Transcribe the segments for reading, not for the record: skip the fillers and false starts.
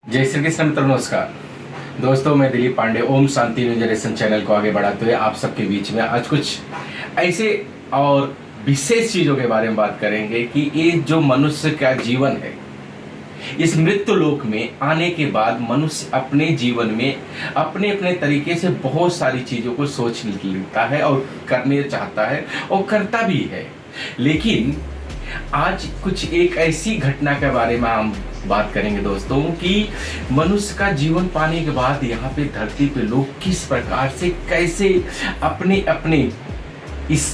जय श्री कृष्ण मित्रों, नमस्कार दोस्तों। मैं Dilip Pandey Om Shanti new generation channel को आगे बढ़ाते हुए आप सबके बीच में आज कुछ ऐसे और विशेष चीज़ों के बारे में बात करेंगे कि ये जो मनुष्य का जीवन है, इस मृत्यु लोक में आने के बाद मनुष्य अपने जीवन में अपने अपने तरीके से बहुत सारी चीज़ों को सोच लेता है और करने चाहता है और करता भी है। लेकिन आज कुछ एक ऐसी घटना के बारे में हम बात करेंगे दोस्तों कि मनुष्य का जीवन पाने के बाद यहाँ पे धरती पे लोग किस प्रकार से कैसे अपने अपने इस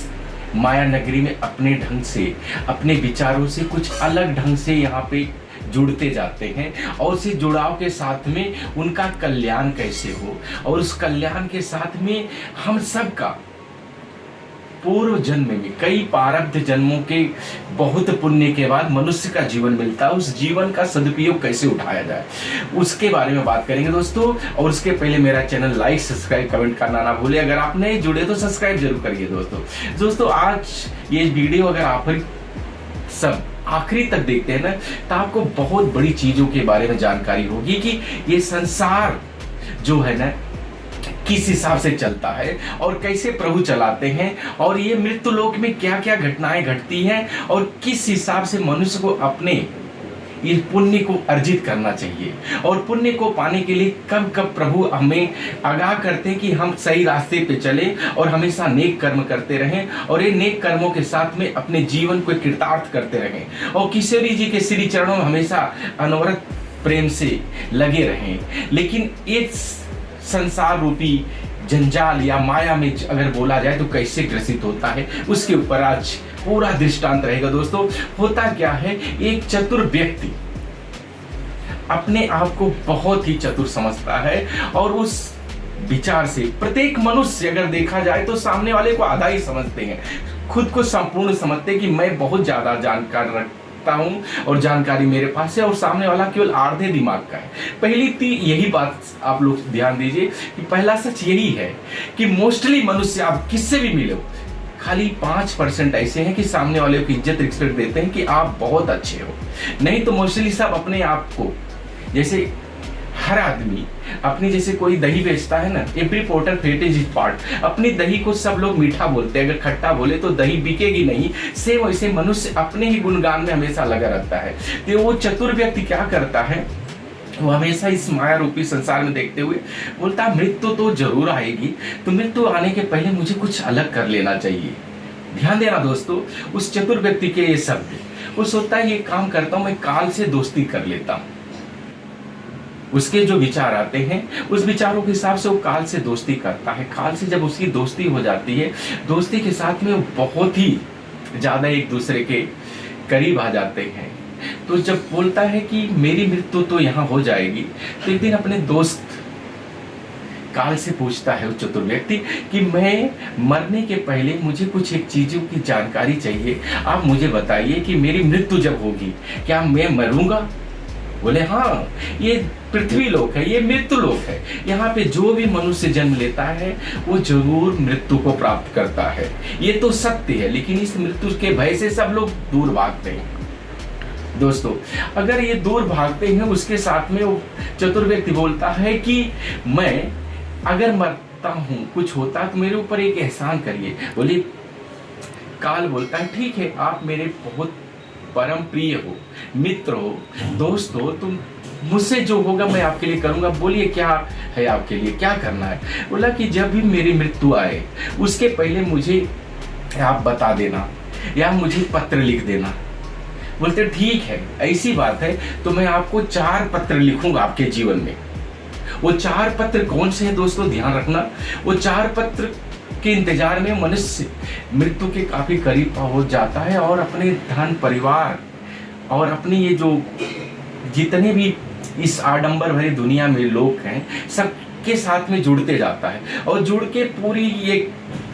माया नगरी में अपने ढंग से अपने विचारों से कुछ अलग ढंग से यहाँ पे जुड़ते जाते हैं और उसी जुड़ाव के साथ में उनका कल्याण कैसे हो और उस कल्याण के साथ में हम सब का पूर्व जन्म में कई प्रारब्ध जन्मों के बहुत पुण्य के बाद मनुष्य का जीवन मिलता है, उस जीवन का सदुपयोग कैसे उठाया जाए उसके बारे में बात करेंगे दोस्तों। और उसके पहले मेरा चैनल लाइक सब्सक्राइब कमेंट करना ना भूले। अगर आप नए जुड़े तो सब्सक्राइब जरूर करिए दोस्तों। आज ये वीडियो अगर आप सब आखिरी तक देखते हैं ना तो आपको बहुत बड़ी चीजों के बारे में जानकारी होगी कि ये संसार जो है ना किस हिसाब से चलता है और कैसे प्रभु चलाते हैं और ये मृत्यु लोक में क्या क्या घटनाएं घटती हैं और किस हिसाब से मनुष्य को अपने इस पुण्य को अर्जित करना चाहिए और पुण्य को पाने के लिए कब कब प्रभु हमें आगाह करते हैं कि हम सही रास्ते पे चले और हमेशा नेक कर्म करते रहें और ये नेक कर्मों के साथ में अपने जीवन को कृतार्थ करते रहें और किशोरी जी के श्री चरणों में हमेशा अनवरत प्रेम से लगे रहें। लेकिन इस संसार रूपी जंजाल या माया में अगर बोला जाए तो कैसे ग्रसित होता है उसके ऊपर आज पूरा दृष्टांत रहेगा दोस्तों। होता क्या है, एक चतुर व्यक्ति अपने आप को बहुत ही चतुर समझता है और उस विचार से प्रत्येक मनुष्य अगर देखा जाए तो सामने वाले को आधा ही समझते हैं, खुद को संपूर्ण समझते हैं कि मैं बहुत ज्यादा जानकार हूं और जानकारी मेरे पास है और सामने वाला केवल आधे दिमाग का है। पहली यही बात आप लोग ध्यान दीजिए कि पहला सच यही है कि मोस्टली मनुष्य आप किससे भी मिलो खाली 5% ऐसे हैं कि सामने वाले को इज्जत रिस्पेक्ट देते हैं कि आप बहुत अच्छे हो, नहीं तो मोस्टली सब अपने आप को जैसे हर आदमी अपनी जैसे कोई दही बेचता है ना, every porter fate is part, अपनी दही को सब लोग मीठा बोलते हैं, अगर खट्टा बोले तो दही बिकेगी नहीं। सेम वैसे मनुष्य अपने ही गुणगान में हमेशा लगा रहता है। तो वो चतुर व्यक्ति क्या करता है, वो हमेशा इस माया रूपी संसार में देखते हुए बोलता मृत्यु तो जरूर आएगी, तो मृत्यु आने के पहले मुझे कुछ अलग कर लेना चाहिए। ध्यान देना दोस्तों, उस चतुर व्यक्ति के ये शब्द, वो सोचता है ये काम करता हूं, मैं काल से दोस्ती कर लेता हूं। उसके जो विचार आते हैं उस विचारों के हिसाब से वो काल से दोस्ती करता है। काल से जब उसकी दोस्ती हो जाती है, दोस्ती के साथ में वो बहुत ही ज्यादा एक दूसरे के करीब आ जाते हैं। तो जब बोलता है कि मेरी मृत्यु तो यहाँ हो जाएगी, तो एक दिन अपने दोस्त काल से पूछता है वो चतुर व्यक्ति कि मैं मरने के पहले मुझे कुछ एक चीजों की जानकारी चाहिए, आप मुझे बताइए कि मेरी मृत्यु जब होगी क्या मैं मरूंगा? बोले हाँ, ये पृथ्वी लोक है, ये मृत्यु लोक है, यहाँ पे जो भी मनुष्य जन्म लेता है वो जरूर मृत्यु को प्राप्त करता है, ये तो सत्य है। लेकिन इस मृत्यु के भय से सब लोग दूर भागते हैं दोस्तों। अगर ये दूर भागते हैं, उसके साथ में वो चतुर व्यक्ति बोलता है कि मैं अगर मरता हूं, कुछ होता तो मेरे ऊपर एक एहसान करिए। बोले काल बोलता है ठीक है, आप मेरे बहुत परम प्रिय हो, मित्र हो, दोस्त हो, तुम मुझसे जो होगा मैं आपके लिए करूंगा। बोलिए क्या है आपके लिए, क्या करना है? बोला कि जब भी मेरी मृत्यु आए उसके पहले मुझे आप बता देना या मुझे पत्र लिख देना। बोलते ठीक है, ऐसी बात है तो मैं आपको 4 पत्र लिखूंगा आपके जीवन में। वो 4 पत्र कौन से हैं दोस्तों, ध्यान रखना। वो 4 पत्र के इंतजार में मनुष्य मृत्यु के काफी करीब हो जाता है और अपने धन परिवार और अपने ये जो जितने भी इस आडंबर भरी दुनिया में लोग हैं सबके साथ में जुड़ते जाता है और जुड़ के पूरी ये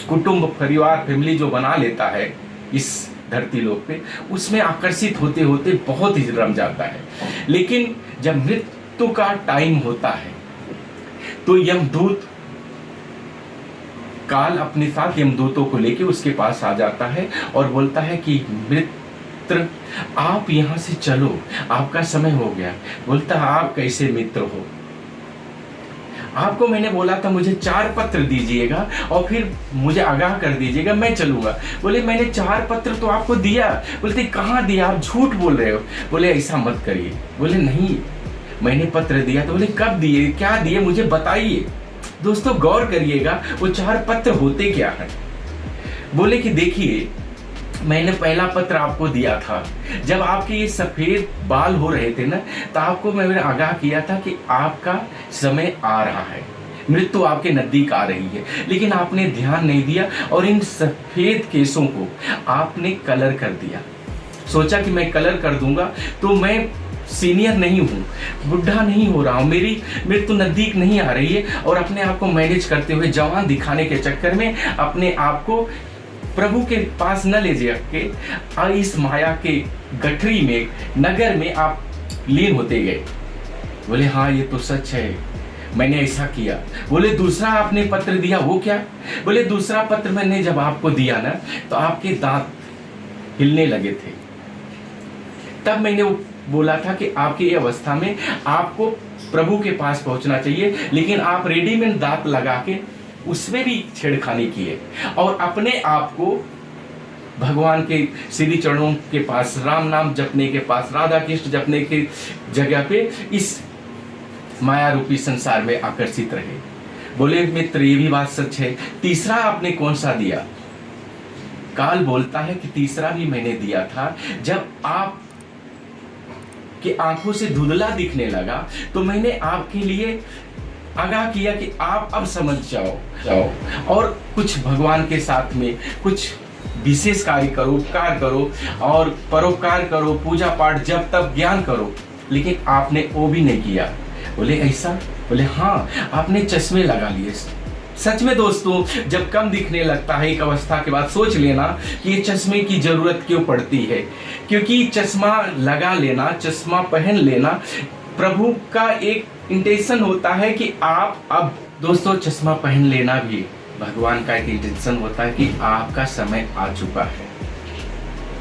कुटुंब परिवार फैमिली जो बना लेता है इस धरती लोक पे, उसमें आकर्षित होते होते बहुत ही रम जाता है। लेकिन जब मृत्यु का टाइम होता है तो यमदूत काल अपने साथ यमदूतों को लेके उसके पास आ जाता है और बोलता है कि मित्र आप यहाँ से चलो, आपका समय हो गया। बोलता आप कैसे मित्र हो, आपको मैंने बोला था मुझे 4 पत्र दीजिएगा और फिर मुझे आगाह कर दीजिएगा, मैं चलूंगा। बोले मैंने 4 पत्र तो आपको दिया। बोलते कहाँ दिया, आप झूठ बोल रहे हो। बोले ऐसा मत करिए। बोले नहीं मैंने पत्र दिया। तो बोले कब दिए, क्या दिए, मुझे बताइए। दोस्तों गौर करिएगा वो 4 पत्र होते क्या है। बोले कि देखिए मैंने पहला पत्र आपको दिया था जब आपके ये सफेद बाल हो रहे थे ना, तो आपको मैंने आगाह किया था कि आपका समय आ रहा है, मृत्यु आपके नजदीक आ रही है। लेकिन आपने ध्यान नहीं दिया और इन सफेद केसों को आपने कलर कर दिया। सोचा कि मैं कलर कर दूंगा तो मैं सीनियर नहीं हूँ, बुढ़ा नहीं हो रहा हूँ, मेरी मृत्यु नजदीक नहीं आ रही है। और अपने आप को मैनेज करते हुए जवान दिखाने के चक्कर में अपने आप को प्रभु के पास न ले जाके इस माया के गठरी में, नगर में आप लीन होते गए। बोले हाँ ये तो सच है, मैंने ऐसा किया। बोले दूसरा आपने पत्र दिया, वो क्या। बोले दूसरा पत्र मैंने जब आपको दिया ना तो आपके दांत हिलने लगे थे, तब मैंने बोला था कि आपकी ये अवस्था में आपको प्रभु के पास पहुंचना चाहिए, लेकिन आप रेडीमेड दांत लगा के उसमें भी छेड़खानी किए और अपने आप को भगवान के श्री चरणों के पास, राम नाम जपने के पास, राधा कृष्ण जपने के जगह पे इस माया रूपी संसार में आकर्षित रहे। बोले मित्र ये भी बात सच है। तीसरा आपने कौन सा दिया। काल बोलता है कि तीसरा भी मैंने दिया था जब आप कि आंखों से धुंधला दिखने लगा तो मैंने आपके लिए आगाह किया कि आप अब समझ जाओ और कुछ भगवान के साथ में कुछ विशेष कार्य करो, उपकार करो और परोपकार करो, पूजा पाठ जब तब ज्ञान करो। लेकिन आपने वो भी नहीं किया। बोले ऐसा। बोले हाँ आपने चश्मे लगा लिए। सच में दोस्तों जब कम दिखने लगता है एक अवस्था के बाद सोच लेना कि ये चश्मे की जरूरत क्यों पड़ती है, क्योंकि चश्मा लगा लेना, चश्मा पहन लेना प्रभु का एक इंटेंशन होता है कि आप अब दोस्तों चश्मा पहन लेना भी भगवान का एक इंटेंशन होता है कि आपका समय आ चुका है,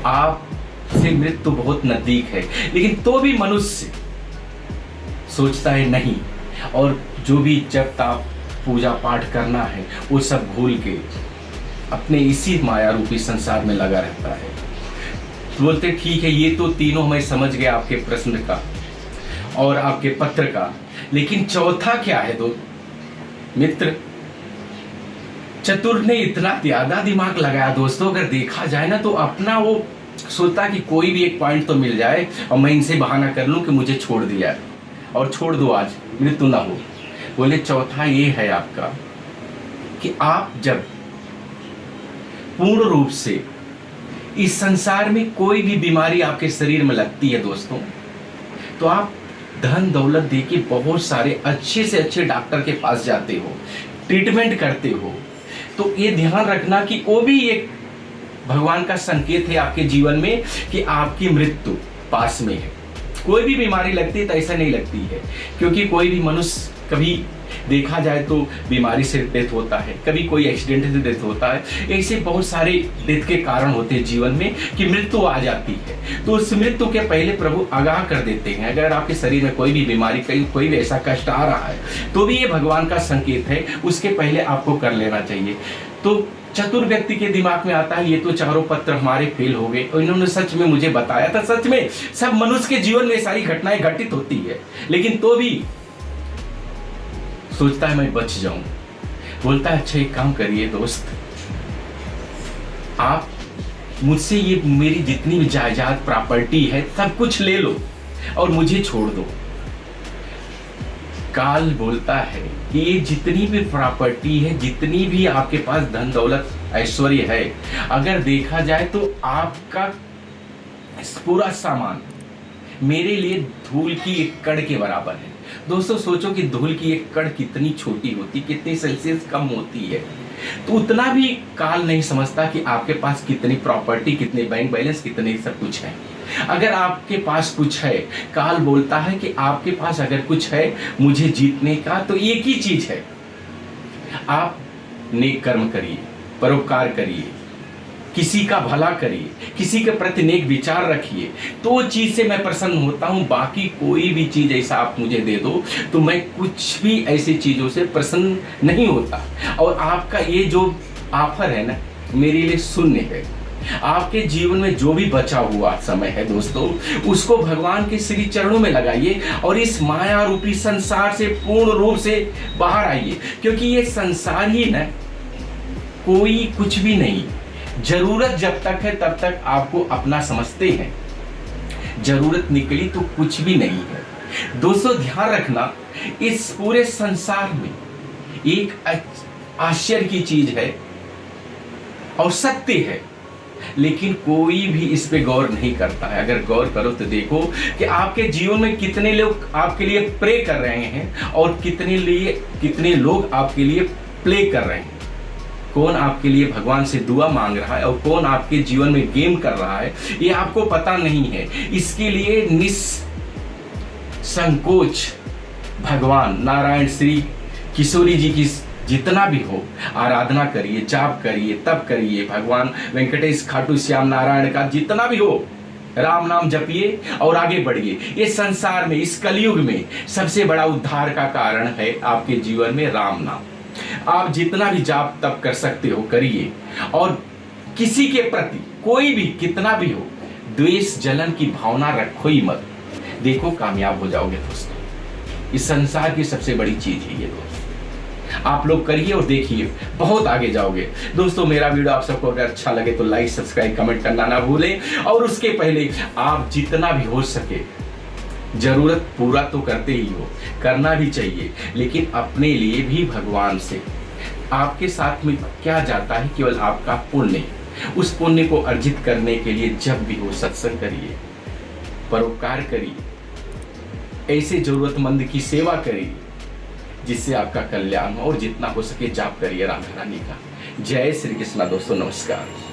आप से मृत्यु बहुत नजदीक है। लेकिन तो भी मनुष्य सोचता है नहीं, और जो भी जब तक पूजा पाठ करना है वो सब भूल के अपने इसी माया रूपी संसार में लगा रहता है। तो बोलते ठीक है ये तो तीनों मैं समझ गया आपके प्रश्न का और आपके पत्र का, लेकिन चौथा क्या है। दो मित्र चतुर ने इतना ज्यादा दिमाग लगाया दोस्तों, अगर देखा जाए ना तो अपना वो सोचता कि कोई भी एक पॉइंट तो मिल जाए और मैं इनसे बहाना कर लूं कि मुझे छोड़ दिया और छोड़ दो आज मृत्यु ना हो। बोले चौथा ये है आपका कि आप जब पूर्ण रूप से इस संसार में कोई भी बीमारी आपके शरीर में लगती है दोस्तों, तो आप धन दौलत देके बहुत सारे अच्छे से अच्छे डॉक्टर के पास जाते हो, ट्रीटमेंट करते हो। तो ये ध्यान रखना कि वो भी एक भगवान का संकेत है आपके जीवन में कि आपकी मृत्यु पास में है। कोई भी बीमारी लगती है तो ऐसा नहीं लगती है, क्योंकि कोई भी मनुष्य कभी देखा जाए तो बीमारी से डेथ होता है, कभी कोई एक्सीडेंट से डेथ होता है। ऐसे बहुत सारे डेथ के कारण होते हैं जीवन में कि मृत्यु आ जाती है। तो उस मृत्यु के पहले प्रभु आगाह कर देते हैं। अगर आपके शरीर में कोई भी बीमारी, कोई भी ऐसा कष्ट आ रहा है तो भी ये भगवान का संकेत है, उसके पहले आपको कर लेना चाहिए। तो चतुर व्यक्ति के दिमाग में आता है ये तो चारों पत्र हमारे फेल हो गए, और इन्होंने सच में मुझे बताया था। सच में सब मनुष्य के जीवन में सारी घटनाएं घटित होती है, लेकिन तो भी सोचता है मैं बच जाऊं। बोलता है अच्छा एक काम करिए दोस्त, आप मुझसे ये मेरी जितनी भी जायदाद प्रॉपर्टी है सब कुछ ले लो और मुझे छोड़ दो। काल बोलता है कि ये जितनी भी प्रॉपर्टी है, जितनी भी आपके पास धन दौलत ऐश्वर्य है, अगर देखा जाए तो आपका पूरा सामान मेरे लिए धूल की एक कण के बराबर है। दोस्तों सोचो कि धूल की एक कण कितनी छोटी होती, कितनी सेल्सियस कम होती है। तो उतना भी काल नहीं समझता कि आपके पास कितनी प्रॉपर्टी, कितने बैंक बैलेंस, कितने सब कुछ है। अगर आपके पास कुछ है, काल बोलता है कि आपके पास अगर कुछ है मुझे जीतने का, तो एक ही चीज है, आप नेक कर्म करिए, परोपकार करिए, किसी का भला करिए, किसी के प्रति नेक विचार रखिए, तो चीज से मैं प्रसन्न होता हूं। बाकी कोई भी चीज ऐसा आप मुझे दे दो तो मैं कुछ भी ऐसी चीजों से प्रसन्न नहीं होता। और आपका ये जो ऑफर है ना, मेरे लिए शून्य है। आपके जीवन में जो भी बचा हुआ समय है दोस्तों, उसको भगवान के श्री चरणों में लगाइए और इस माया रूपी संसार से पूर्ण रूप से बाहर आइए। क्योंकि ये संसार ही ना कोई कुछ भी नहीं। जरूरत जब तक है तब तक आपको अपना समझते हैं, जरूरत निकली तो कुछ भी नहीं है। दोस्तों ध्यान रखना, इस पूरे संसार में एक आश्चर्य की चीज है और सत्य है, लेकिन कोई भी इस पे गौर नहीं करता है। अगर गौर करो तो देखो कि आपके जीवन में कितने लोग आपके लिए प्रे कर रहे हैं और कितने लोग आपके लिए प्ले कर रहे हैं। कौन आपके लिए भगवान से दुआ मांग रहा है और कौन आपके जीवन में गेम कर रहा है, ये आपको पता नहीं है। इसके लिए निसंकोच भगवान नारायण श्री किशोरी जी की जितना भी हो आराधना करिए, जाप करिए, तप करिए। भगवान वेंकटेश खाटू श्याम नारायण का जितना भी हो राम नाम जपिए और आगे बढ़िए। ये संसार में, इस कलयुग में सबसे बड़ा उद्धार का कारण है आपके जीवन में राम नाम। आप जितना भी जाप तप कर सकते हो करिए, और किसी के प्रति कोई भी कितना भी हो द्वेष जलन की भावना रखो ही मत। देखो कामयाब हो जाओगे दोस्तों। इस संसार की सबसे बड़ी चीज है ये दोस्तों। आप लोग करिए और देखिए, बहुत आगे जाओगे दोस्तों। मेरा वीडियो आप सबको अगर अच्छा लगे तो लाइक सब्सक्राइब कमेंट करना ना भूलें। और उसके पहले आप जितना भी हो सके जरूरत पूरा तो करते ही हो, करना भी चाहिए, लेकिन अपने लिए भी भगवान से आपके साथ में क्या जाता है, केवल आपका पुण्य। उस पुण्य को अर्जित करने के लिए जब भी हो सत्संग करिए, परोपकार करिए, ऐसे जरूरतमंद की सेवा करिए जिससे आपका कल्याण हो। और जितना हो सके जाप करिए राधा रानी का। जय श्री कृष्णा दोस्तों, नमस्कार।